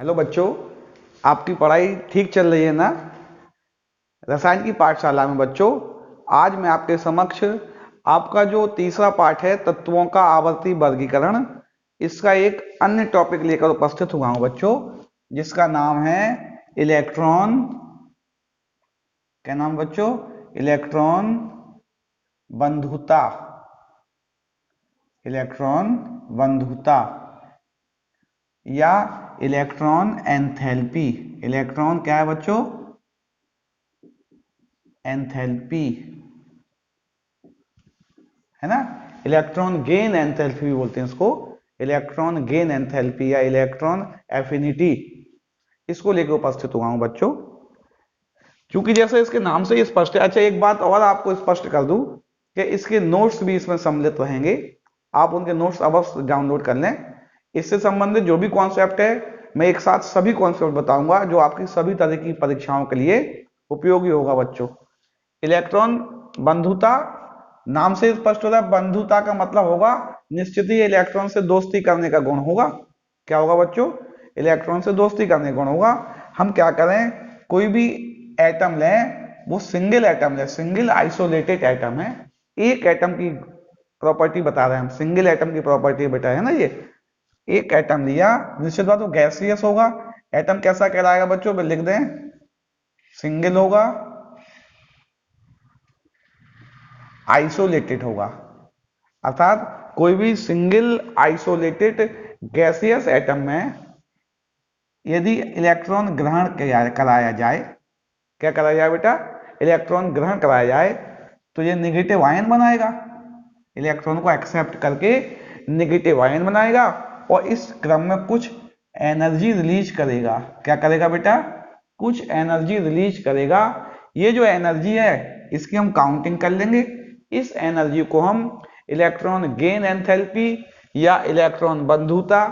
Hello बच्चों, आपकी पढ़ाई ठीक चल रही है ना। रसायन की पाठशाला में बच्चों, आज मैं आपके समक्ष आपका जो तीसरा पाठ है तत्वों का आवर्ती वर्गीकरण, इसका एक अन्य टॉपिक लेकर उपस्थित हुआ हूं बच्चों, जिसका नाम है इलेक्ट्रॉन। क्या नाम बच्चों? इलेक्ट्रॉन बंधुता। इलेक्ट्रॉन बंधुता या इलेक्ट्रॉन एंथैल्पी। इलेक्ट्रॉन क्या है बच्चों? एंथैल्पी, है ना। इलेक्ट्रॉन गेन एंथैल्पी भी बोलते हैं इसको। इलेक्ट्रॉन गेन एंथैल्पी या इलेक्ट्रॉन एफिनिटी, इसको लेकर उपस्थित हुआ हूं बच्चों, क्योंकि जैसे इसके नाम से ही स्पष्ट है। अच्छा, एक बात और आपको स्पष्ट कर दूं कि इसके नोट्स भी इसमें सम्मिलित रहेंगे। आप उनके नोट्स अवश्य डाउनलोड कर लें। इससे संबंधित जो भी कॉन्सेप्ट है, मैं एक साथ सभी कॉन्सेप्ट बताऊंगा जो आपकी सभी तरह की परीक्षाओं के लिए उपयोगी होगा बच्चों। इलेक्ट्रॉन बंधुता, नाम से स्पष्ट हो रहा है, बंधुता का मतलब होगा निश्चित ही इलेक्ट्रॉन से दोस्ती करने का गुण होगा। क्या होगा बच्चों? इलेक्ट्रॉन से दोस्ती करने का गुण होगा। हम क्या करें, कोई भी एटम लें, वो सिंगल एटम लें, सिंगल आइसोलेटेड एटम है, एक एटम की प्रॉपर्टी बता रहे हैं हम, सिंगल एटम की प्रॉपर्टी बेटा है ना ये। एक एटम लिया, निश्चित बात वो गैसियस होगा। एटम कैसा कहलाएगा बच्चों? लिख दें, सिंगल होगा, आइसोलेटेड होगा। अर्थात कोई भी सिंगल आइसोलेटेड गैसियस एटम में यदि इलेक्ट्रॉन ग्रहण कराया जाए, क्या कराया जाए बेटा? इलेक्ट्रॉन ग्रहण कराया जाए तो ये नेगेटिव आयन बनाएगा। इलेक्ट्रॉन को एक्सेप्ट करके नेगेटिव आयन बनाएगा और इस क्रम में कुछ एनर्जी रिलीज करेगा। क्या करेगा बेटा? कुछ एनर्जी रिलीज करेगा। ये जो एनर्जी है इसकी हम काउंटिंग कर लेंगे। इस एनर्जी को हम इलेक्ट्रॉन गेन एंथैल्पी या इलेक्ट्रॉन बंधुता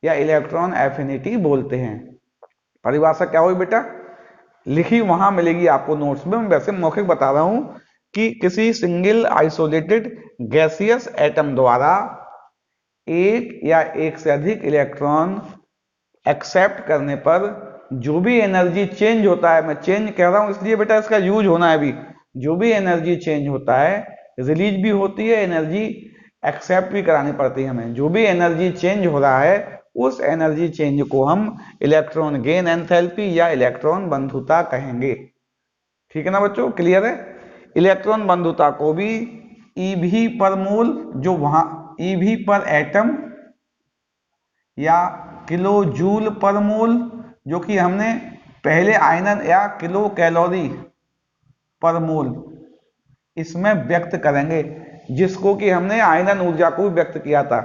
या इलेक्ट्रॉन एफिनिटी बोलते हैं। परिभाषा क्या हुई बेटा? लिखी वहां मिलेगी आपको नोट्स में। मैं वैसे मौखिक बता रहा हूं कि किसी सिंगल आइसोलेटेड गैसियस एटम द्वारा एक या एक से अधिक इलेक्ट्रॉन एक्सेप्ट करने पर जो भी एनर्जी चेंज होता है, मैं चेंज कह रहा हूं इसलिए बेटा इसका यूज होना है अभी, जो भी एनर्जी चेंज होता है, रिलीज भी होती है एनर्जी, एक्सेप्ट भी करानी पड़ती है हमें। जो भी एनर्जी चेंज हो रहा है उस एनर्जी चेंज को हम इलेक्ट्रॉन गेन एंथैल्पी या इलेक्ट्रॉन बंधुता कहेंगे। ठीक है ना बच्चों, क्लियर है? इलेक्ट्रॉन बंधुता को भी ईवी पर मोल, जो वहां ईवी पर एटम या किलो जूल पर मोल, जो कि हमने पहले आयनन या किलो कैलोरी पर मोल इसमें व्यक्त करेंगे, जिसको कि हमने आयनन ऊर्जा को भी व्यक्त किया था।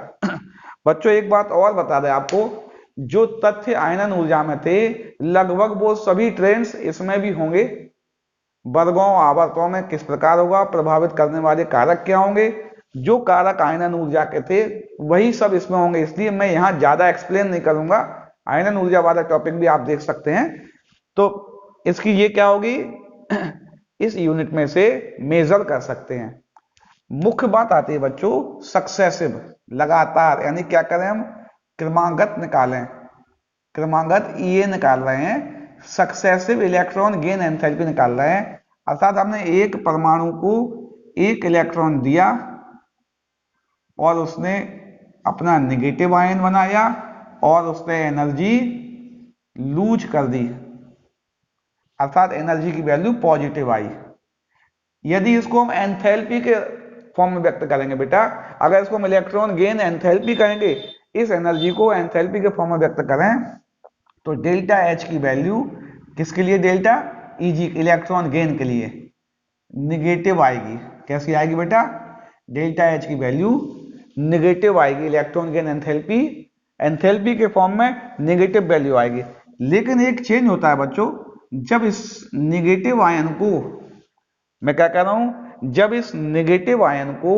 बच्चों एक बात और बता दें आपको, जो तथ्य आयनन ऊर्जा में थे लगभग वो सभी ट्रेंड्स इसमें भी होंगे। वर्गों आवर्तों में किस प्रकार होगा, प्रभावित करने वाले कारक क्या होंगे, जो कारक आयनन ऊर्जा के थे वही सब इसमें होंगे। इसलिए मैं यहां ज्यादा एक्सप्लेन नहीं करूंगा। आयनन ऊर्जा वाला टॉपिक भी आप देख सकते हैं। तो इसकी ये क्या होगी, इस यूनिट में से मेजर कर सकते हैं। मुख्य बात आती है बच्चों सक्सेसिव, लगातार, यानी क्या करें हम, क्रमागत निकालें, क्रमागत ये निकाल रहे हैं, सक्सेसिव इलेक्ट्रॉन गेन एंथैल्पी निकाल रहे हैं। अर्थात हमने एक परमाणु को एक इलेक्ट्रॉन दिया और उसने अपना नेगेटिव आयन बनाया और उसने एनर्जी लूज कर दी, अर्थात एनर्जी की वैल्यू पॉजिटिव आई। यदि इसको हम एंथैल्पी के फॉर्म में व्यक्त करेंगे बेटा, अगर इसको हम इलेक्ट्रॉन गेन एंथैल्पी कहेंगे, इस एनर्जी को एंथैल्पी के फॉर्म में व्यक्त करें तो डेल्टा एच की वैल्यू किसके लिए? डेल्टा ईजी, इलेक्ट्रॉन गेन के लिए निगेटिव आएगी। कैसी आएगी बेटा? डेल्टा एच की वैल्यू निगेटिव आएगी। इलेक्ट्रॉन गेन एंथैल्पी, एंथैल्पी के फॉर्म में निगेटिव वैल्यू आएगी। लेकिन एक चेंज होता है बच्चों, जब इस निगेटिव आयन को, मैं क्या कह रहा हूं, जब इस नेगेटिव आयन को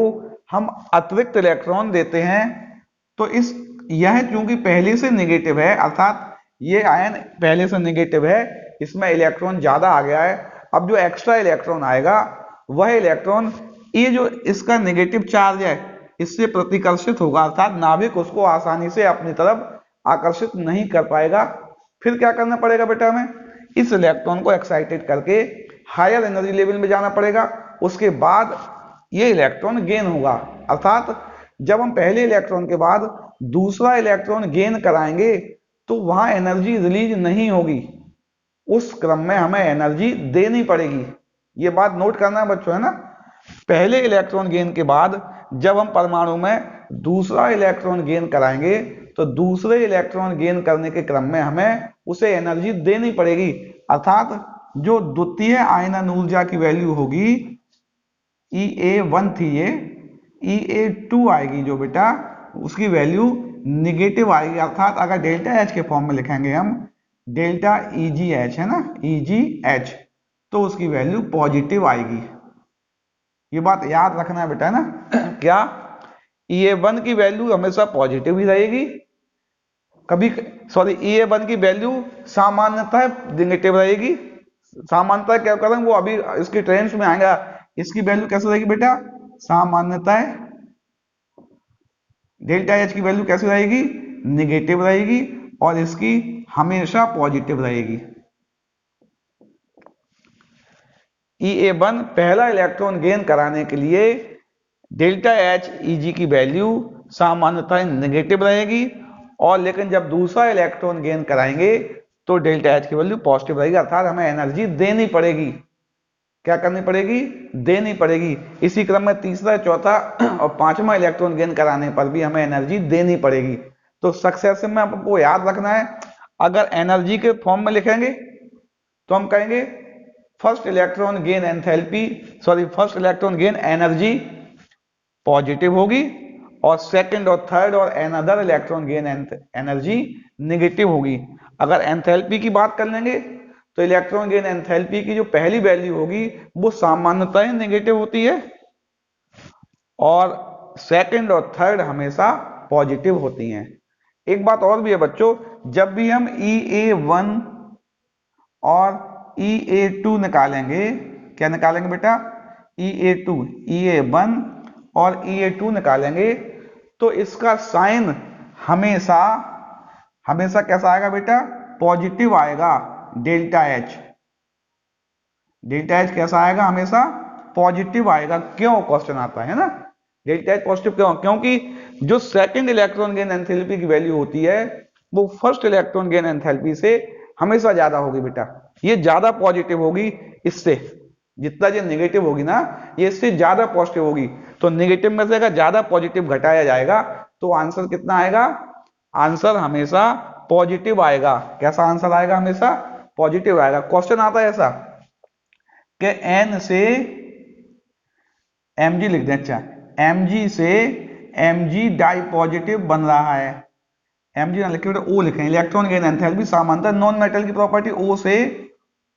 हम अतिरिक्त इलेक्ट्रॉन देते हैं तो इस, यह चूंकि पहले से नेगेटिव है, अर्थात ये आयन पहले से नेगेटिव है, इसमें इलेक्ट्रॉन ज्यादा आ गया है, अब जो एक्स्ट्रा इलेक्ट्रॉन आएगा वह इलेक्ट्रॉन ये जो इसका नेगेटिव चार्ज है इससे प्रतिकर्षित होगा, अर्थात नाभिक उसको आसानी से अपनी तरफ आकर्षित नहीं कर पाएगा। फिर क्या करना पड़ेगा बेटा, हमें इस इलेक्ट्रॉन को एक्साइटेड करके हायर एनर्जी लेवल में जाना पड़ेगा, उसके बाद ये इलेक्ट्रॉन गेन होगा। अर्थात जब हम पहले इलेक्ट्रॉन के बाद दूसरा इलेक्ट्रॉन गेन कराएंगे तो वहां एनर्जी रिलीज नहीं होगी, उस क्रम में हमें एनर्जी देनी पड़ेगी। ये बात नोट करना है बच्चों, है ना। पहले इलेक्ट्रॉन गेन के बाद जब हम परमाणु में दूसरा इलेक्ट्रॉन गेन कराएंगे तो दूसरे इलेक्ट्रॉन गेन करने के क्रम में हमें उसे एनर्जी देनी पड़ेगी। अर्थात जो द्वितीय आयनन ऊर्जा की वैल्यू होगी EA1 थी, ये EA2 आएगी जो बेटा, उसकी वैल्यू निगेटिव आएगी। अर्थात अगर डेल्टा एच के फॉर्म में लिखेंगे हम डेल्टा EGH, है ना, EGH, तो उसकी वैल्यू पॉजिटिव आएगी। ये बात याद रखना है बेटा, है ना। क्या EA1 की वैल्यू हमेशा पॉजिटिव ही रहेगी, कभी सॉरी EA1 की वैल्यू सामान्यतः नेगेटिव रहेगी। सामान्यतः क्या कर रहे हैं वो अभी इसकी ट्रेंड्स में आएगा। इसकी वैल्यू कैसे रहेगी बेटा, सामान्यतः डेल्टा एच की वैल्यू कैसे रहेगी, निगेटिव रहेगी, और इसकी हमेशा पॉजिटिव रहेगी। EA1 पहला इलेक्ट्रॉन गेन कराने के लिए डेल्टा एच EG की वैल्यू सामान्यतः नेगेटिव रहेगी, और लेकिन जब दूसरा इलेक्ट्रॉन गेन कराएंगे तो डेल्टा एच की वैल्यू पॉजिटिव रहेगी। अर्थात हमें एनर्जी देनी पड़ेगी। क्या करनी पड़ेगी, देनी पड़ेगी। इसी क्रम में तीसरा, चौथा और पांचवा इलेक्ट्रॉन गेन कराने पर भी हमें एनर्जी देनी पड़ेगी। तो सक्सेसिव में आपको याद रखना है, अगर एनर्जी के फॉर्म में लिखेंगे तो हम कहेंगे first electron gain enthalpy, sorry first electron gain energy positive होगी, और सेकंड और थर्ड और another electron gain energy negative होगी। अगर एंथैल्पी की बात कर लेंगे तो इलेक्ट्रॉन गेन एंथैल्पी की जो पहली वैल्यू होगी वो सामान्यतः नेगेटिव होती है, और सेकंड और थर्ड हमेशा पॉजिटिव होती हैं। एक बात और भी है बच्चों, जब भी हम EA1 और EA2 निकालेंगे, क्या निकालेंगे बेटा, EA2, EA1 और EA2 निकालेंगे तो इसका साइन हमेशा हमेशा कैसा आएगा बेटा, पॉजिटिव आएगा। डेल्टा एच, डेल्टा एच कैसा आएगा, हमेशा पॉजिटिव आएगा। क्यों, क्वेश्चन आता है ना, डेल्टा एच पॉजिटिव क्यों, क्योंकि जो सेकंड इलेक्ट्रॉन गेन एंथैल्पी की वैल्यू होती है वो फर्स्ट इलेक्ट्रॉन गेन एंथैल्पी से हमेशा ज्यादा होगी बेटा। ये ज्यादा पॉजिटिव होगी इससे, जितना ये नेगेटिव होगी ना ये इससे ज्यादा पॉजिटिव होगी। तो नेगेटिव में से अगर ज्यादा पॉजिटिव घटाया जाएगा तो आंसर कितना आएगा, आंसर हमेशा पॉजिटिव आएगा। कैसा आंसर आएगा, हमेशा पॉजिटिव आएगा। क्वेश्चन आता है ऐसा कि N से Mg लिख दें, अच्छा Mg से Mg डाई पॉजिटिव बन रहा है। Mg ना लिखे बेटा O लिखें, इलेक्ट्रॉन गेन एंथैल्पी सामान्यतः नॉन मेटल की प्रॉपर्टी O से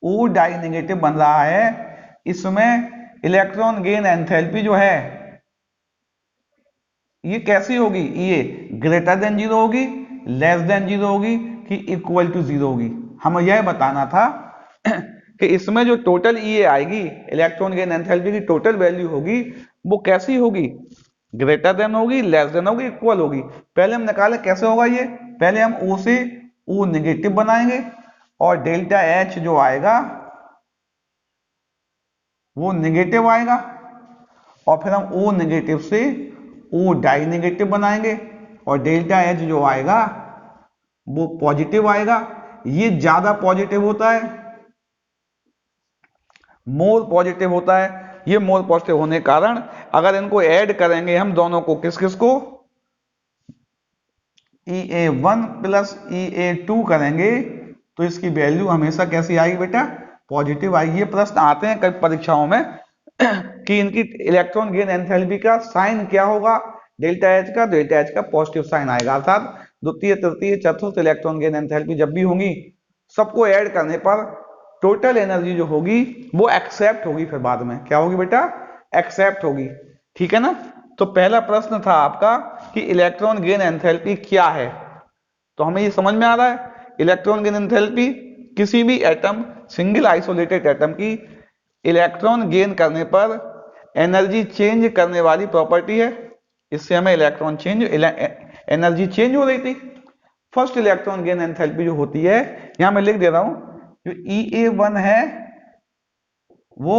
O डाई नेगेटिव बन रहा है। इसमें इलेक्ट्रॉन गेन एंथैल्पी जो है ये कैसी होगी, ये ग्रेटर देन 0 होगी, लेस देन 0 होगी, कि इक्वल टू 0 होगी। हमें यह बताना था कि इसमें जो टोटल EA आएगी, इलेक्ट्रॉन गेन एंथैल्पी की टोटल वैल्यू होगी वो कैसी होगी, ग्रेटर देन होगी, लेस देन होगी, इक्वल होगी। पहले हम निकालें कैसे होगा ये, पहले हम O से O नेगेटिव बनाएंगे और डेल्टा H जो आएगा वो नेगेटिव आएगा, और फिर हम O नेगेटिव से O डाई नेगेटिव बनाएंगे और डेल्टा H जो आएगा वो पॉजिटिव आएगा। ये ज्यादा पॉजिटिव होता है, मोर पॉजिटिव होता है। ये मोर पॉजिटिव होने के कारण अगर इनको ऐड करेंगे हम दोनों को, किस किस को, EA1 प्लस EA2 करेंगे तो इसकी वैल्यू हमेशा कैसी आएगी बेटा, पॉजिटिव आएगी। ये प्रश्न आते हैं कई परीक्षाओं में कि इनकी इलेक्ट्रॉन गेन एंथैल्पी का साइन क्या होगा, डेल्टा एच का, डेल्टा एच का पॉजिटिव साइन आएगा। अर्थात द्वितीय, तृतीय, चतुर्थ इलेक्ट्रॉन गेन एंथैल्पी जब भी होंगी सबको ऐड करने पर टोटल एनर्जी जो होगी वो एक्सेप्ट होगी, फिर बाद में क्या होगी बेटा, एक्सेप्ट होगी। ठीक है ना। तो पहला प्रश्न था आपका कि इलेक्ट्रॉन गेन एंथैल्पी क्या है, तो हमें ये समझ में आ रहा है इलेक्ट्रॉन गेन एंथैल्पी किसी भी एटम, सिंगल आइसोलेटेड एटम की इलेक्ट्रॉन गेन करने पर एनर्जी चेंज करने वाली प्रॉपर्टी है। इससे हमें इलेक्ट्रॉन चेंज, एनर्जी चेंज हो रही थी। फर्स्ट इलेक्ट्रॉन गेन एंथैल्पी जो होती है यहां मैं लिख दे रहा हूं, जो EA1 है वो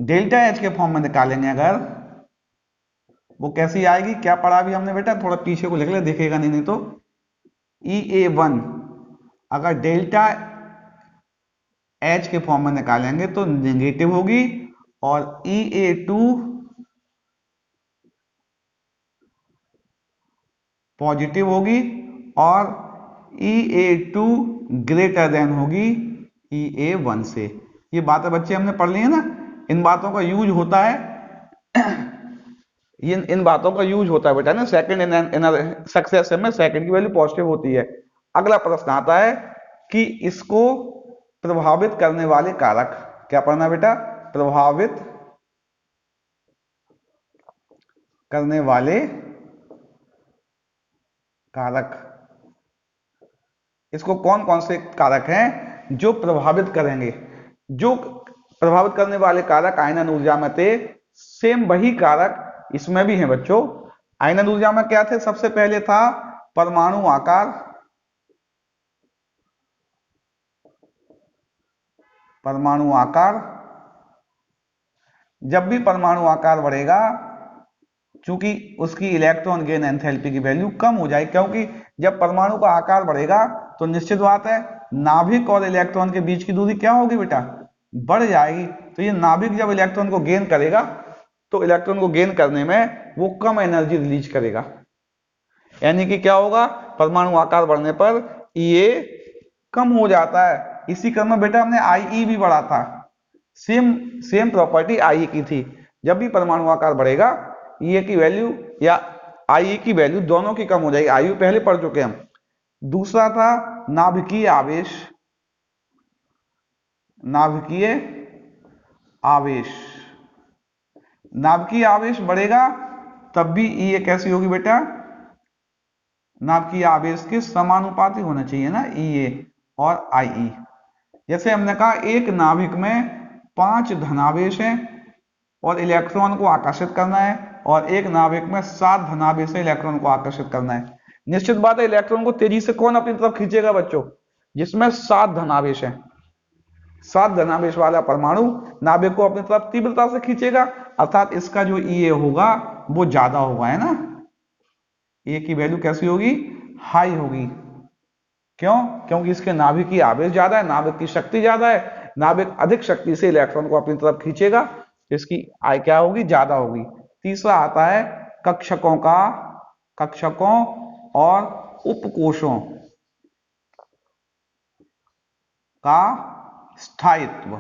डेल्टा H के फॉर्म में निकालेंगे अगर, वो कैसी आएगी, क्या पढ़ा अभी हमने बेटा, थोड़ा पीछे को लिख ले, दिखेगा नहीं तो। EA1 अगर डेल्टा H के फॉर्म में निकालेंगे तो नेगेटिव होगी, और EA2 पॉजिटिव होगी, और EA2 ग्रेटर देन होगी EA1 से। ये बातें बच्चे हमने पढ़ ली है ना, इन बातों का यूज होता है इन बातों का यूज होता है बेटा ना, सेकंड इन सक्सेस में सेकंड की वैल्यू पॉजिटिव होती है। अगला प्रश्न आता है कि इसको प्रभावित करने वाले कारक, क्या पढ़ना बेटा, प्रभावित करने वाले कारक, इसको कौन कौन से कारक हैं जो प्रभावित करेंगे। जो प्रभावित करने वाले कारक आयनन ऊर्जा में थे, सेम वही कारक इसमें भी हैं बच्चों। आयनन ऊर्जा में क्या थे, सबसे पहले था परमाणु आकार, परमाणु आकार। जब भी परमाणु आकार बढ़ेगा, चूंकि उसकी इलेक्ट्रॉन गेन एंथैल्पी की वैल्यू कम हो जाए, क्योंकि जब परमाणु का आकार बढ़ेगा तो निश्चित बात है नाभिक और इलेक्ट्रॉन के बीच की दूरी क्या होगी बेटा, बढ़ जाएगी। तो ये नाभिक जब इलेक्ट्रॉन को गेन करेगा तो इलेक्ट्रॉन को गेन करने में वो कम एनर्जी रिलीज करेगा, यानी कि क्या होगा, परमाणु आकार बढ़ने पर ये कम हो जाता है। इसी क्रम में बेटा हमने IE भी बढ़ा था, सेम प्रॉपर्टी IE की थी। जब भी परमाणु आकार बढ़ेगा ये की वैल्यू या IE की वैल्यू दोनों की कम हो जाएगी। IU पहले पढ़ चुके हम। दूसरा था नाभिकीय आवेश, नाभिकीय आवेश, नाभिकीय आवेश बढ़ेगा तब भी ये कैसी होगी बेटा, नाभिकीय आवेश के समानुपाती होना चाहिए ना EA और IE। जैसे हमने कहा एक नाभिक में 5 धनावेश हैं और इलेक्ट्रॉन को आकर्षित करना है, और एक नाभिक में 7 धनावेश है, इलेक्ट्रॉन को आकर्षित करना है। निश्चित बात है इलेक्ट्रॉन को तेजी से कौन अपनी तरफ खींचेगा बच्चों, जिसमें 7 धनावेश है। 7 धनावेश वाला परमाणु नाभिक को अपनी तरफ तीव्रता से खींचेगा, अर्थात इसका जो EA होगा वो ज्यादा होगा, है ना। A की वैल्यू कैसी होगी, हाई होगी। क्यों, क्योंकि इसके नाभिक की आवेश ज्यादा है, नाभिक की शक्ति ज्यादा है, नाभिक अधिक शक्ति से इलेक्ट्रॉन को अपनी तरफ खींचेगा, इसकी I क्या होगी, ज्यादा होगी। तीसरा आता है कक्षकों का, कक्षकों और उपकोषों का स्थायित्व,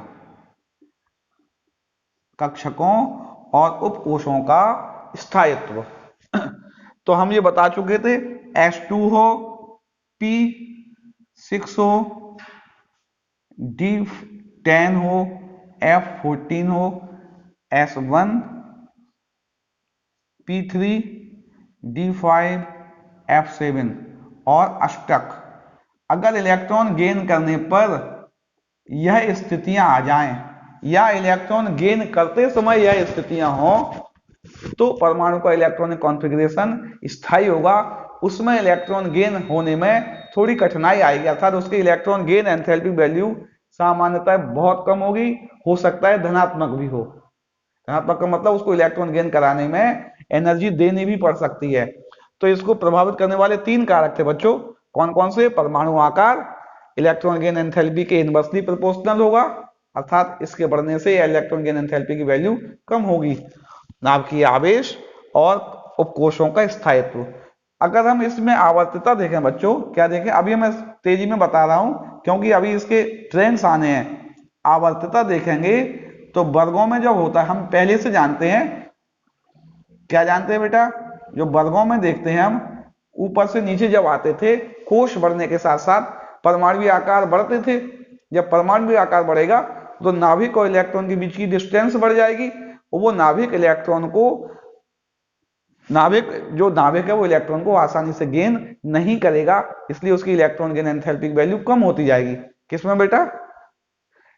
कक्षकों और उपकोषों का स्थायित्व। तो हम ये बता चुके थे, S2 हो, P6 हो, D10 हो, F14 हो, S1, P3, D5, F7 और अष्टक। अगर इलेक्ट्रॉन गेन करने पर यह स्थितियां आ जाएं या इलेक्ट्रॉन गेन करते समय यह स्थितियां हो तो परमाणु का इलेक्ट्रॉनिक कॉन्फ़िगरेशन स्थायी होगा, उसमें इलेक्ट्रॉन गेन होने में थोड़ी कठिनाई आएगी, अर्थात उसकी इलेक्ट्रॉन गेन एंथैल्पी वैल्यू सामान्यतः बहुत कम होगी, हो सकता है धनात्मक भी हो। धनात्मक का मतलब उसको इलेक्ट्रॉन गेन कराने में एनर्जी देनी भी पड़ सकती है। तो इसको प्रभावित करने वाले 3 कारक थे बच्चों, कौन कौन से, परमाणु आकार, इलेक्ट्रॉन गेन एंथैल्पी के इनवर्सली प्रोपोर्शनल होगा, अर्थात इसके बढ़ने से इलेक्ट्रॉन गेन एंथैल्पी की वैल्यू कम होगी, नाभिकीय आवेश और उपकोषों का स्थायित्व। अगर हम इसमें आवर्तता देखें बच्चों, क्या देखें, अभी मैं तेजी में बता रहा हूं क्योंकि अभी इसके ट्रेंड्स आने हैं। आवर्तता देखेंगे तो वर्गों में जब होता है, हम पहले से जानते हैं, क्या जानते हैं बेटा, जो वर्गों में देखते हैं हम, ऊपर से नीचे जब आते थे, कोश बढ़ने के साथ साथ परमाणु आकार बढ़ते थे। जब परमाणु आकार बढ़ेगा तो नाभिक और इलेक्ट्रॉन के बीच की डिस्टेंस बढ़ जाएगी, और वो नाभिक इलेक्ट्रॉन को, जो नाभिक है वो इलेक्ट्रॉन को आसानी से गेन नहीं करेगा, इसलिए उसकी इलेक्ट्रॉन गेन एंथैल्पी की वैल्यू कम होती जाएगी। किसमें बेटा,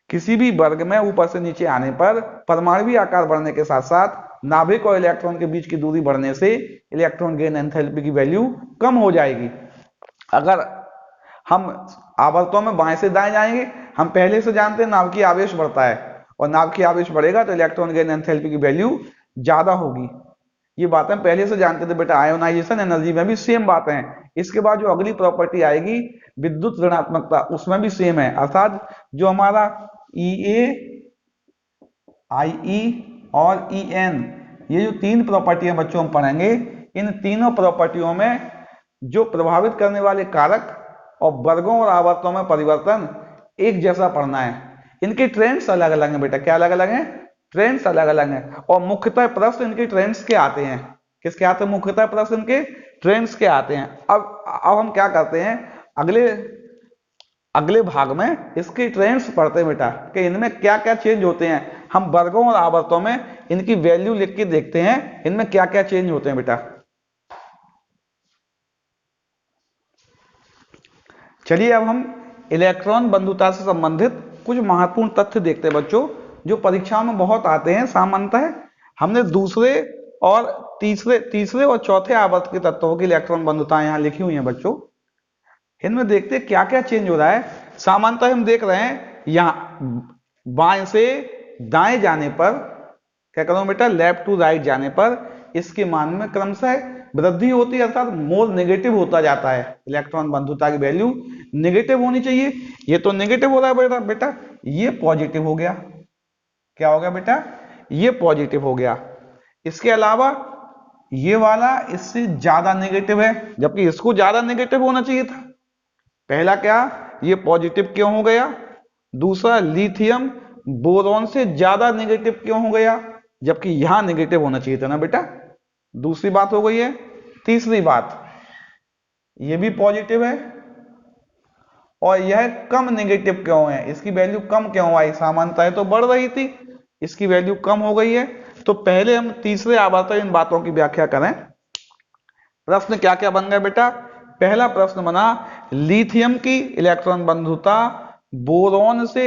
किसी भी वर्ग में ऊपर से नीचे आने पर परमाणु आकार बढ़ने के साथ साथ नाभिक और इलेक्ट्रॉन के बीच की दूरी बढ़ने से इलेक्ट्रॉन गेन एंथैल्पी की वैल्यू कम हो जाएगी। अगर हम आवर्तों में बाएं से दाएं जाएंगे। हम पहले से जानते हैं नाभिकीय आवेश बढ़ता है, और नाभिकीय आवेश बढ़ेगा तो इलेक्ट्रॉन गेन एंथैल्पी की वैल्यू ज्यादा होगी। ये बात हम पहले से जानते थे बेटा, आयोनाइजेशन एनर्जी में भी सेम बात है। इसके बाद जो अगली प्रॉपर्टी आएगी विद्युत ऋणात्मकता, उसमें भी सेम है। अर्थात जो हमारा EA, IE और EN, ये जो तीन प्रॉपर्टियां बच्चों हम पढ़ेंगे, इन तीनों प्रॉपर्टियों में जो प्रभावित करने वाले कारक और वर्गों और आवर्तों में परिवर्तन एक जैसा पढ़ना है। इनके ट्रेंड्स अलग अलग हैं बेटा। क्या अलग अलग हैं? ट्रेंड्स अलग अलग हैं। और मुख्यतः प्रश्न इनके ट्रेंड्स के आते हैं। किसके आते हैं? मुख्यतः प्रश्न इनके ट्रेंड्स के आते हैं। अब हम क्या करते हैं, अगले भाग में इसके ट्रेंड्स पढ़ते हैं बेटा, कि इनमें क्या क्या चेंज होते हैं। हम वर्गों और आवर्तों में इनकी वैल्यू लिख के देखते हैं, इनमें क्या क्या चेंज होते हैं बेटा। चलिए अब हम इलेक्ट्रॉन बंधुता से संबंधित कुछ महत्वपूर्ण तथ्य देखते हैं बच्चों, जो परीक्षाओं में बहुत आते हैं। सामान्यतः हमने दूसरे और तीसरे और चौथे आवर्त के तत्वों की इलेक्ट्रॉन बंधुताएं यहां लिखी हुई हैं बच्चों। इनमें देखते हैं क्या क्या चेंज हो रहा है। सामान्यतः हम देख रहे हैं यहां बाएं से दाएं जाने पर, क्या करूं बेटा, लेफ्ट टू राइट जाने पर इसके मान में क्रमशः वृद्धि होती है, अर्थात मोल नेगेटिव होता जाता है। इलेक्ट्रॉन बंधुता की वैल्यू नेगेटिव होनी चाहिए, ये तो नेगेटिव हो रहा है बेटा, ये पॉजिटिव हो गया। क्या हो गया बेटा? ये पॉजिटिव हो गया। इसके अलावा ये वाला इससे ज्यादा नेगेटिव है, जबकि इसको ज्यादा नेगेटिव होना चाहिए था। पहला क्या, ये पॉजिटिव क्यों हो गया? दूसरा, लिथियम बोरॉन से ज्यादा नेगेटिव क्यों हो गया, जबकि यहां नेगेटिव होना चाहिए था ना बेटा। दूसरी बात हो गई है। तीसरी बात, ये भी पॉजिटिव है और यह कम नेगेटिव क्यों है, इसकी वैल्यू कम क्यों आई? सामान्यता तो बढ़ रही थी, इसकी वैल्यू कम हो गई है। तो पहले हम तीसरे आवर्त इन बातों की व्याख्या करें। प्रश्न क्या क्या बन गया बेटा? पहला प्रश्न बना, लिथियम की इलेक्ट्रॉन बंधुता बोरॉन से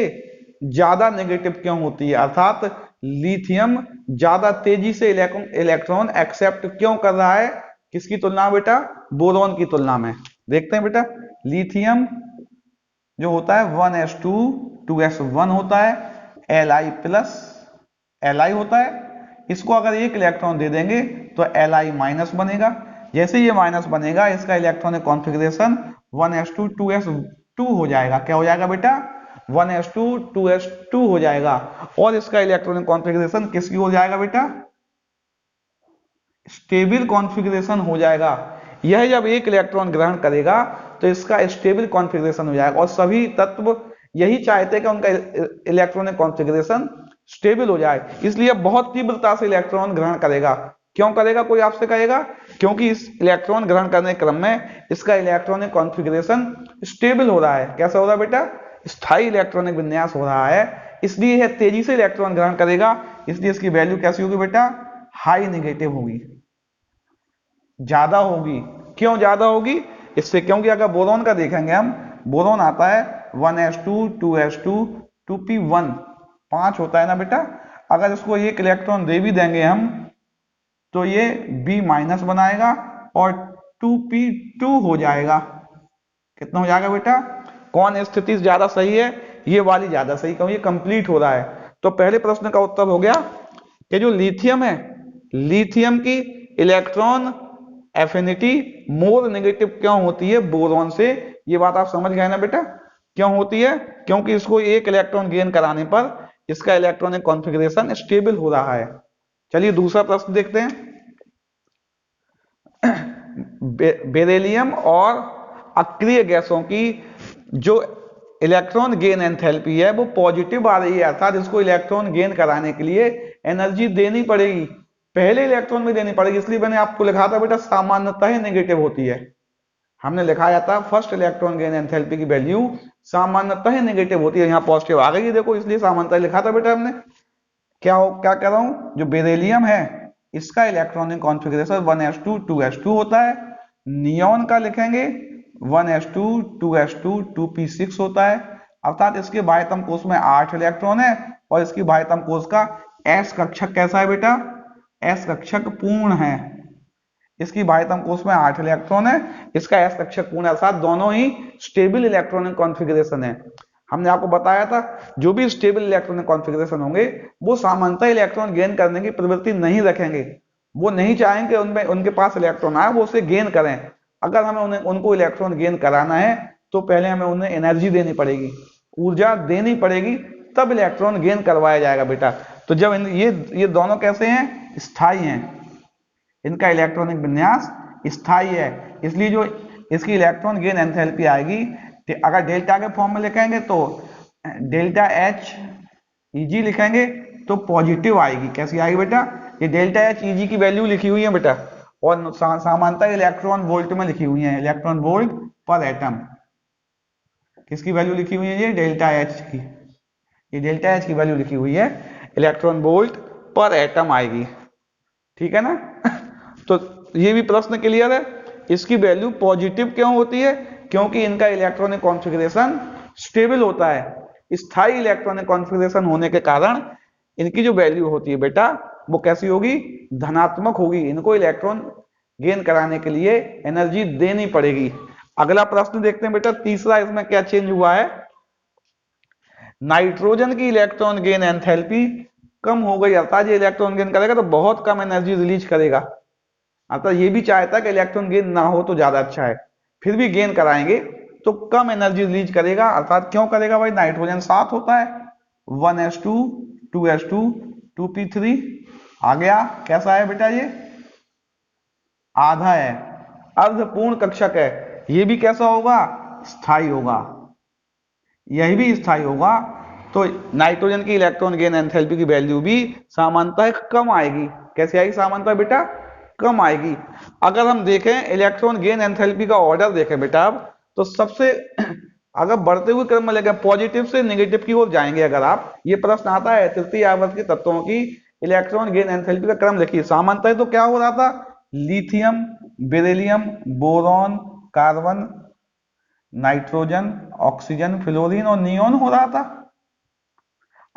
ज्यादा नेगेटिव क्यों होती है, अर्थात लिथियम ज्यादा तेजी से इलेक्ट्रॉन एक्सेप्ट क्यों कर रहा है, किसकी तुलना में बेटा? बोरॉन की तुलना में। देखते हैं बेटा, लिथियम जो होता है 1s2 2s1 होता है, Li प्लस Li होता है। इसको अगर एक इलेक्ट्रॉन दे देंगे तो Li माइनस बनेगा। जैसे ये माइनस बनेगा, इसका इलेक्ट्रॉनिक कॉन्फ़िगरेशन 1s2 2s2 हो जाएगा। क्या हो जाएगा बेटा? 1s2 2s2 हो जाएगा। और इसका इलेक्ट्रॉनिक कॉन्फ़िगरेशन किसकी हो जाएगा बेटा? स्टेबल कॉन्फ़िगरेशन हो जाएगा। यह जब एक इलेक्ट्रॉन ग्रहण करेगा तो इसका स्टेबल कॉन्फ़िगरेशन हो जाएगा। और सभी तत्व यही चाहते हैं कि उनका इलेक्ट्रॉनिक कॉन्फ़िगरेशन स्टेबल हो जाए, इसलिए बहुत तीव्रता से इलेक्ट्रॉन ग्रहण करेगा। क्यों करेगा, कोई आपसे कहेगा? क्योंकि इस इलेक्ट्रॉन ग्रहण करने के क्रम में इसका इलेक्ट्रॉनिक कॉन्फ़िगरेशन स्टेबल हो रहा है। कैसा हो रहा है बेटा? स्थायी इलेक्ट्रॉनिक विन्यास हो रहा है, इसलिए यह तेजी से इलेक्ट्रॉन ग्रहण करेगा। इसलिए इसकी वैल्यू कैसी होगी बेटा? हाई नेगेटिव होगी, ज्यादा होगी। क्यों ज्यादा होगी? इससे, क्योंकि अगर बोरॉन का देखेंगे हम, बोरॉन आता है 1s2 2s2 2p1, 5 होता है ना बेटा। अगर इसको एक इलेक्ट्रॉन दे भी देंगे हम तो ये B माइनस बनाएगा और 2p2 हो जाएगा। कितना हो जाएगा बेटा? कौन स्थिति ज्यादा सही है? ये वाली ज्यादा सही, क्योंकि ये कंप्लीट हो रहा है। तो पहले प्रश्न का उत्तर हो गया कि जो लिथियम है, लिथियम की इलेक्ट्रॉन एफिनिटी मोर नेगेटिव क्यों होती है बोरॉन से। ये बात आप समझ गए ना बेटा? क्यों होती है? क्योंकि इसको एक इलेक्ट्रॉन गेन कराने पर इसका इलेक्ट्रॉनिक कॉन्फ़िगरेशन स्टेबल हो रहा है। चलिए दूसरा प्रश्न देखते हैं। बेरिलियम और अक्रिय गैसों की जो इलेक्ट्रॉन गेन एंथैल्पी है वो पॉजिटिव आ रही है, अर्थात इसको इलेक्ट्रॉन गेन कराने के लिए एनर्जी देनी पड़ेगी, पहले इलेक्ट्रॉन में देनी पड़ेगी। इसलिए मैंने आपको लिखा था बेटा सामान्यतः ही नेगेटिव होती है। हमने लिखाया था फर्स्ट इलेक्ट्रॉन गेन एंथैल्पी की वैल्यू सामान्यतः ही नेगेटिव होती है, यहाँ पॉजिटिव आ गई, देखो, इसलिए सामान्यतः लिखा था बेटा हमने। क्या कह रहा हूं, जो बेरिलियम है इसका इलेक्ट्रॉनिक कॉन्फ़िगरेशन 1s2 2s2 होता है। नियॉन का लिखेंगे 1s2 2s2 2p6 होता है, अर्थात इसके बाह्यतम कोश में 8 इलेक्ट्रॉन है और इसकी बाह्यतम कोश का s कक्षक कैसा है बेटा? s कक्षक पूर्ण है। इसकी बाह्यतम कोष में 8 इलेक्ट्रॉन है, इसका s कक्षक पूर्ण, अर्थात दोनों ही स्टेबल इलेक्ट्रॉनिक कॉन्फ़िगरेशन है। हमने आपको बताया था जो भी स्टेबल इलेक्ट्रॉनिक कॉन्फ़िगरेशन होंगे वो सामान्यतः इलेक्ट्रॉन गेन करने की प्रवृत्ति नहीं रखेंगे, वो नहीं चाहेंगे उनमें उनके पास इलेक्ट्रॉन आए, वो उसे गेन करें। अगर हमें उनको इलेक्ट्रॉन गेन कराना है तो पहले हमें उन्हें एनर्जी देनी पड़ेगी, ऊर्जा देनी पड़ेगी, तब इलेक्ट्रॉन गेन करवाया जाएगा बेटा। तो जब ये दोनों कैसे हैं, स्थायी हैं, इनका इलेक्ट्रॉनिक विन्यास स्थायी है, इसलिए जो इसकी इलेक्ट्रॉन गेन एंथैल्पी आएगी, अगर डेल्टा के फॉर्म में लिखेंगे तो डेल्टा एच ईजी लिखेंगे तो पॉजिटिव आएगी। कैसी आएगी बेटा, ये डेल्टा एच ईजी की वैल्यू लिखी हुई है बेटा, और सामान्यतः इलेक्ट्रॉन वोल्ट में लिखी हुई है, इलेक्ट्रॉन वोल्ट पर एटम। किसकी वैल्यू लिखी हुई है, ये डेल्टा एच की, ये डेल्टा एच की वैल्यू लिखी हुई है, इलेक्ट्रॉन वोल्ट पर एटम आएगी, ठीक है ना। तो ये भी प्रश्न क्लियर है। इसकी वैल्यू पॉजिटिव क्यों होती है, क्योंकि इनका इलेक्ट्रॉनिक कॉन्फ़िगरेशन स्टेबल होता है, स्थायी इलेक्ट्रॉनिक कॉन्फ़िगरेशन होने के कारण इनकी जो वैल्यू होती है बेटा वो कैसी होगी, धनात्मक होगी। इनको इलेक्ट्रॉन गेन कराने के लिए एनर्जी देनी पड़ेगी। अगला प्रश्न देखते हैं बेटा, तीसरा, इसमें क्या चेंज हुआ है, नाइट्रोजन की इलेक्ट्रॉन गेन एंथैल्पी कम हो गई, अर्थात ये इलेक्ट्रॉन गेन करेगा तो बहुत कम एनर्जी रिलीज करेगा, अर्थात ये भी चाहता है कि इलेक्ट्रॉन गेन ना हो तो ज्यादा अच्छा है, फिर भी गेन कराएंगे तो कम एनर्जी रिलीज करेगा। अर्थात क्यों करेगा भाई, नाइट्रोजन 7 होता है, 1s2 2s2 2p3 आ गया, कैसा है बेटा, ये आधा है, अर्धपूर्ण कक्षक है, ये भी कैसा होगा, स्थायी होगा, यही भी स्थायी होगा। तो नाइट्रोजन की इलेक्ट्रॉन गेन एंथैल्पी की वैल्यू भी सामान्यतः कम आएगी। कैसे आएगी सामान्यतः बेटा, कम आएगी। अगर हम देखें इलेक्ट्रॉन गेन एंथैल्पी का ऑर्डर देखें बेटा अब, तो सबसे अगर बढ़ते हुए क्रम में लेकर पॉजिटिव से नेगेटिव की ओर जाएंगे, अगर आप, ये प्रश्न आता है तृतीय आवर्त के तत्वों की इलेक्ट्रॉन गेन एंथैल्पी का क्रम लिखिए, सामान्यतः तो क्या हो रहा था, lithium, beryllium, boron, carbon, nitrogen, oxygen, fluorine और नियोन हो रहा था।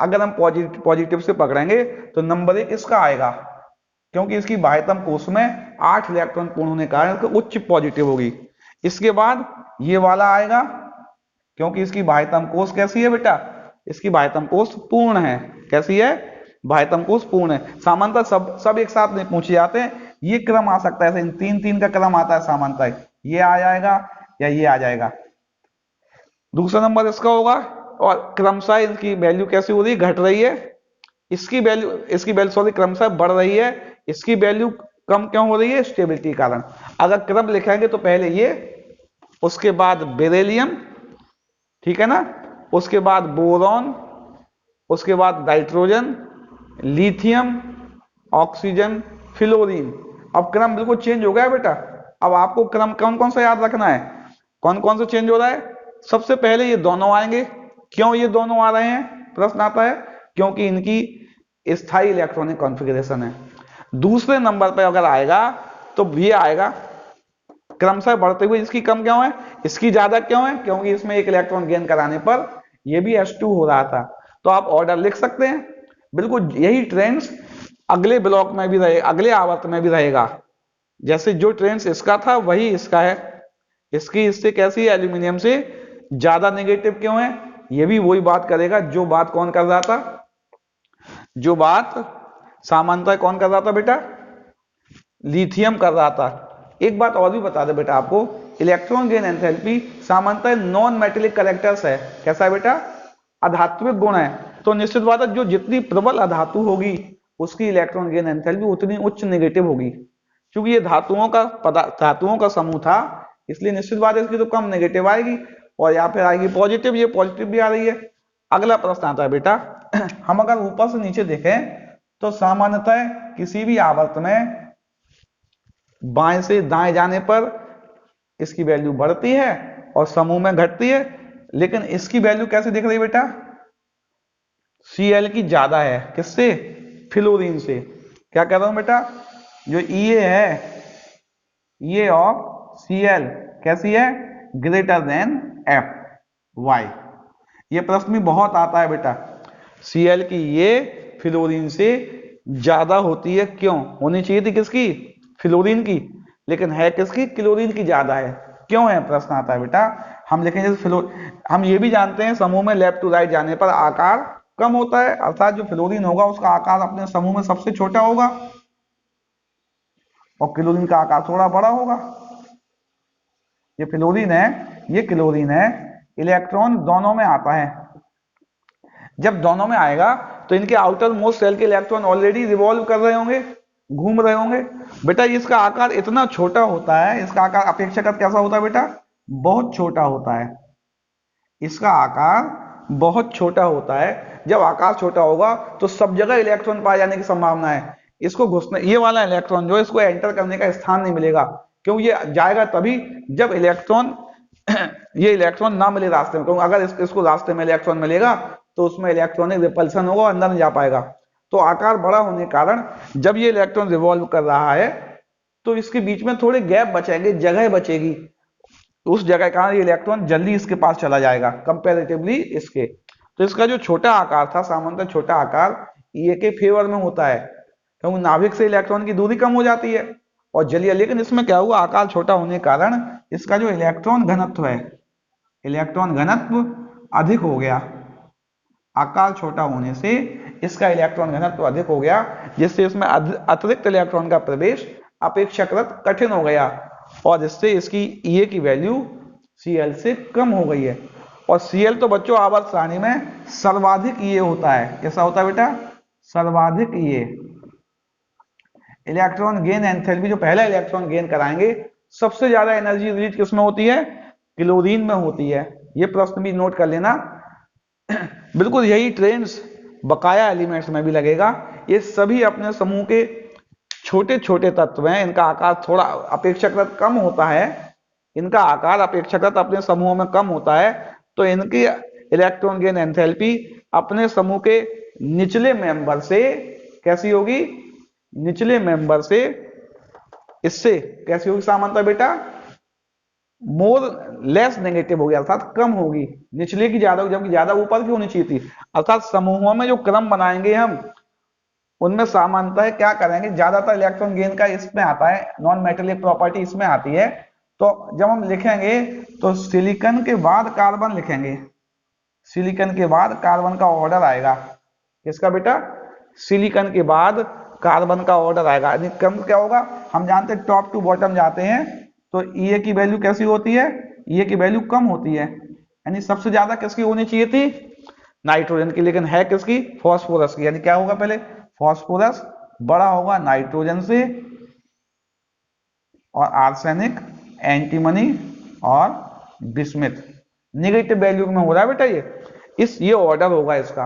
अगर हम पॉजिटिव से पकड़ेंगे तो नंबर 1 इसका आएगा, क्योंकि इसकी बाह्यतम कोष में 8 इलेक्ट्रॉन पूर्ण होने के कारण उच्च पॉजिटिव होगी। इसके बाद ये वाला आएगा, क्योंकि इसकी बाह्यतम कोष कैसी है बेटा, इसकी बाह्यतम कोष पूर्ण है। कैसी है, बाह्यतम कोष पूर्ण है। सामान्यतः सब एक साथ नहीं पूछे जाते हैं, ये क्रम आ सकता है, इन 3-3 का क्रम आता है सामान्यतः, ये आ जाएगा या ये आ जाएगा। दूसरा नंबर इसका होगा, और क्रमशः इनकी वैल्यू कैसी हो रही है, घट रही है, इसकी वैल्यू सॉरी क्रमशः बढ़ रही है, इसकी वैल्यू कम क्यों हो रही है, स्टेबिलिटी के कारण। अगर क्रम लिखेंगे तो पहले ये, उसके बाद बेरिलियम, ठीक है ना, उसके बाद बोरॉन, उसके बाद नाइट्रोजन, लिथियम, ऑक्सीजन, फ्लोरीन। अब क्रम बिल्कुल चेंज हो गया बेटा। अब आपको क्रम कौन कौन सा याद रखना है, कौन कौन सा चेंज हो रहा है। सबसे पहले ये दोनों आएंगे, क्यों ये दोनों आ रहे हैं, प्रश्न आता है, क्योंकि इनकी स्थायी इलेक्ट्रॉनिक कॉन्फ़िगरेशन है। दूसरे नंबर पर अगर आएगा तो ये आएगा क्रमशः बढ़ते हुए, इसकी कम क्यों है, इसकी ज्यादा क्यों है, क्योंकि इसमें एक इलेक्ट्रॉन गेन कराने पर ये भी s2 हो रहा था। तो आप ऑर्डर लिख सकते हैं, बिल्कुल यही ट्रेंड्स अगले ब्लॉक में भी रहे, अगले आवर्त में भी रहेगा। जैसे जो ट्रेंड्स इसका था वही इसका है, इसकी इससे कैसी है, एल्यूमिनियम से ज्यादा नेगेटिव क्यों है, ये भी वही बात करेगा जो बात कौन कर रहा था, जो बात सामान्यतः कौन कर रहा था बेटा, लिथियम कर रहा था। एक बात और भी बता दे बेटा आपको, इलेक्ट्रॉन गेन एंथैल्पी सामान्यतः नॉन मेटेलिक करेक्टर्स है। कैसा है बेटा, अधात्विक गुण है। तो निश्चित बात है जो जितनी प्रबल अधातु होगी उसकी इलेक्ट्रॉन गेन एंथैल्पी उतनी उच्च नेगेटिव होगी। क्योंकि ये धातुओं का समूह था, इसलिए निश्चित बात है इसकी तो कम नेगेटिव आएगी, और यहाँ पे आएगी पॉजिटिव, ये पॉजिटिव भी आ रही है। अगला प्रश्न आता है बेटा, हम अगर ऊपर से नीचे देखें तो सामान्यतः किसी भी आवर्त में बाएं से दाएं जाने पर इसकी वैल्यू बढ़ती है और समूह में घटती है, लेकिन इसकी वैल्यू कैसे दिख रही है बेटा, Cl की ज्यादा है, किससे, फ्लोरीन से। क्या कह रहा हूं बेटा, जो Ea है, ये ऑफ Cl कैसी है, ग्रेटर देन F Y। ये प्रश्न भी बहुत आता है बेटा, Cl की ये फ्लोरीन से ज्यादा होती है, क्यों होनी चाहिए थी, किसकी, फ्लोरीन की, लेकिन है किसकी, क्लोरीन की ज्यादा है। क्यों है, प्रश्न आता है बेटा। हम लिखेंगे हम ये भी जानते हैं समूह में लेफ्ट टू राइट जाने पर आकार कम होता है, अर्थात जो फ्लोरीन होगा उसका आकार अपने समूह में सबसे छोटा होगा और क्लोरीन का आकार थोड़ा बड़ा होगा। ये फ्लोरीन है, ये क्लोरीन है, इलेक्ट्रॉन दोनों में आता है। जब दोनों में आएगा तो इनके आउटर मोस्ट सेल के इलेक्ट्रॉन ऑलरेडी रिवॉल्व कर रहे होंगे, घूम रहे होंगे। बेटा इसका आकार इतना छोटा होता है, इसका आकार अपेक्षाकृत कैसा होता है बेटा, बहुत छोटा होता है। इसका आकार बहुत छोटा होता है। जब आकार छोटा होगा तो सब जगह इलेक्ट्रॉन पाए जाने की संभावना है। इसको घुसने, ये वाला इलेक्ट्रॉन जो है इसको एंटर करने का स्थान नहीं मिलेगा, क्यों, ये जाएगा तभी जब इलेक्ट्रॉन ये इलेक्ट्रॉन ना मिले रास्ते में, क्योंकि अगर इसको रास्ते में इलेक्ट्रॉन मिलेगा तो उसमें इलेक्ट्रॉनिक रिपल्सन होगा, अंदर नहीं जा पाएगा। तो आकार बड़ा होने के कारण जब ये इलेक्ट्रॉन रिवॉल्व कर रहा है तो इसके बीच में थोड़े गैप बचेंगे, जगह बचेगी, उस जगह के कारण ये इलेक्ट्रॉन जल्दी इसके पास चला जाएगा कंपैरेटिवली इसके। तो इसका जो छोटा आकार था, सामान्यतः छोटा आकार ये के फेवर में होता है, क्योंकि नाभिक से इलेक्ट्रॉन की दूरी कम हो जाती है और जलीय। लेकिन इसमें क्या हुआ, आकार छोटा होने के कारण इसका जो इलेक्ट्रॉन घनत्व है, इलेक्ट्रॉन घनत्व अधिक हो गया। आकार छोटा होने से इसका इलेक्ट्रॉन घनत्व अधिक हो गया, जिससे इसमें अतिरिक्त इलेक्ट्रॉन का प्रवेश अपेक्षाकृत कठिन हो गया और जिससे इसकी Ea की वैल्यू Cl से कम हो गई है। और Cl तो बच्चों आवर्त सारणी में सर्वाधिक Ea होता है। कैसा होता है बेटा, सर्वाधिक Ea। इलेक्ट्रॉन गेन एंथैल्पी, जो पहला इलेक्ट्रॉन गेन कराएंगे, सबसे ज्यादा एनर्जी रिलीज किसमें होती है, क्लोरीन में होती है। ये प्रश्न भी नोट कर लेना। बिल्कुल यही ट्रेंड्स बकाया एलिमेंट्स में भी लगेगा। ये सभी अपने समूह के छोटे छोटे तत्व हैं, इनका आकार थोड़ा अपेक्षाकृत कम होता है, इनका आकार अपेक्षाकृत अपने समूह में कम होता है, तो इनकी इलेक्ट्रॉन गेन एंथैल्पी अपने समूह के निचले मेंबर से कैसी होगी, निचले मेंबर से इससे कैसी होगी सामान्यतः बेटा, मोर लेस नेगेटिव होगी, अर्थात कम होगी। निचले की ज्यादा, जबकि ज्यादा ऊपर की होनी चाहिए थी। अर्थात समूहों में जो क्रम बनाएंगे हम, उनमें सामान्यतः क्या करेंगे, ज्यादातर इलेक्ट्रॉन गेन का इसमें आता है, नॉन मेटेलिक प्रॉपर्टी इसमें आती है। तो जब हम लिखेंगे तो सिलिकॉन के बाद कार्बन लिखेंगे, सिलिकॉन के बाद कार्बन का ऑर्डर आएगा। किसका बेटा, सिलिकॉन के बाद कार्बन का ऑर्डर आएगा। क्रम क्या होगा, हम जानते हैं टॉप टू बॉटम जाते हैं, तो Ea की वैल्यू कैसी होती है, Ea की वैल्यू कम होती है, यानी सबसे ज्यादा किसकी होनी चाहिए थी, नाइट्रोजन की, लेकिन है किसकी, फॉस्फोरस की। यानी क्या होगा, पहले फॉस्फोरस बड़ा होगा नाइट्रोजन से, और आर्सेनिक, एंटीमनी और बिस्मिथ निगेटिव वैल्यू में हो रहा है बेटा। ये ऑर्डर होगा इसका,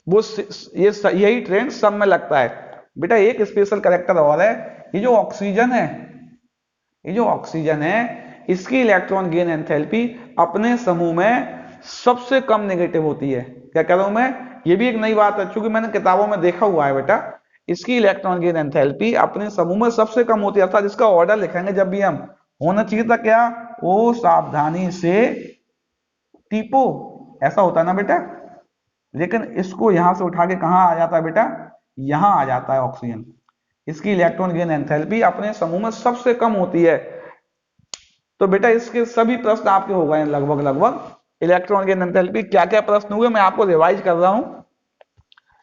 वो यही ट्रेंड सब में लगता है बेटा। एक स्पेशल कैरेक्टर और है, ये जो ऑक्सीजन है, ये जो ऑक्सीजन है, इसकी इलेक्ट्रॉन गेन एंथैल्पी अपने समूह में सबसे कम नेगेटिव होती है। क्या कह रहा हूं मैं, ये भी एक नई बात है, चूंकि मैंने किताबों में देखा हुआ है बेटा। इसकी इलेक्ट्रॉन गेन एंथैल्पी अपने समूह में सबसे कम होती है, अर्थात इसका ऑर्डर लिखेंगे जब भी हम, होना चाहिए था क्या, ओ सावधानी से टीपो, ऐसा होता है ना बेटा। लेकिन इसको यहां से उठा के कहां आ जाता है बेटा, यहां आ जाता है ऑक्सीजन। इसकी इलेक्ट्रॉन गेन एंथैल्पी अपने समूह में सबसे कम होती है। तो बेटा इसके सभी प्रश्न आपके हो गए लगभग लगभग। इलेक्ट्रॉन गेन एंथैल्पी क्या क्या प्रश्न हुए, मैं आपको रिवाइज कर रहा हूं,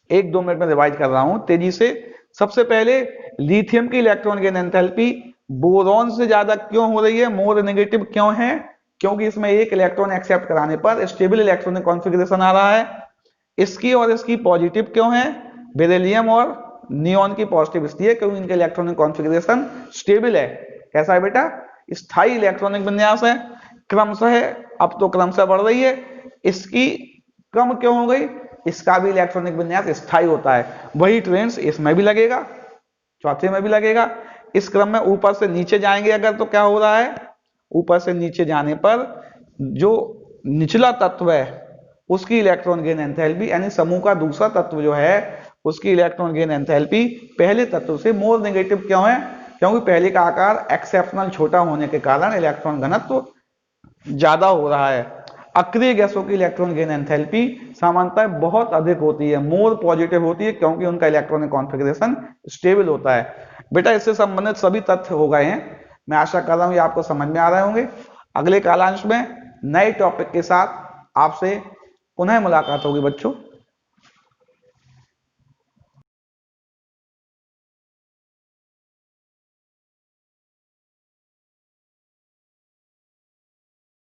1-2 मिनट में रिवाइज कर रहा हूं तेजी से। सबसे पहले लिथियम की इलेक्ट्रॉन गेन एंथैल्पी बोरॉन से ज्यादा क्यों हो रही है, मोर नेगेटिव क्यों है, क्योंकि इसमें एक इलेक्ट्रॉन एक्सेप्ट कराने पर स्टेबल इलेक्ट्रॉनिक कॉन्फ़िगरेशन आ रहा है। इसकी और इसकी पॉजिटिव क्यों है, बेरिलियम और नियॉन की पॉजिटिव इसलिए क्योंकि इनके इलेक्ट्रॉनिक कॉन्फ़िगरेशन स्टेबल है। कैसा है बेटा, स्थायी इलेक्ट्रॉनिक विन्यास है। क्रमशः अब तो क्रमशः बढ़ रही है, इसकी कम क्यों हो गई, इसका भी इलेक्ट्रॉनिक विन्यास स्थायी होता है। वही ट्रेंड्स इसमें भी लगेगा, चौथे में भी लगेगा। इस क्रम में ऊपर से नीचे जाएंगे अगर, तो क्या हो रहा है, ऊपर से नीचे जाने पर जो निचला तत्व है उसकी इलेक्ट्रॉन गेन एंथैल्पी, यानी समूह का दूसरा तत्व जो है उसकी इलेक्ट्रॉन गेन एंथैल्पी पहले तत्व से मोर नेगेटिव क्यों है, क्योंकि पहले का आकार एक्सेप्शनल छोटा होने के कारण इलेक्ट्रॉन घनत्व ज्यादा हो रहा है। अक्रिय गैसों की इलेक्ट्रॉन गेन एंथैल्पी सामान्यतः बहुत अधिक होती है, मोर पॉजिटिव होती है, क्योंकि उनका इलेक्ट्रॉनिक कॉन्फ़िगरेशन स्टेबल होता है। बेटा इससे संबंधित सभी तथ्य हो गए हैं। मैं आशा कर रहा हूं ये आपको समझ में आ रहे होंगे। अगले कालांश में नए टॉपिक के साथ आपसे पुनः मुलाकात होगी बच्चों।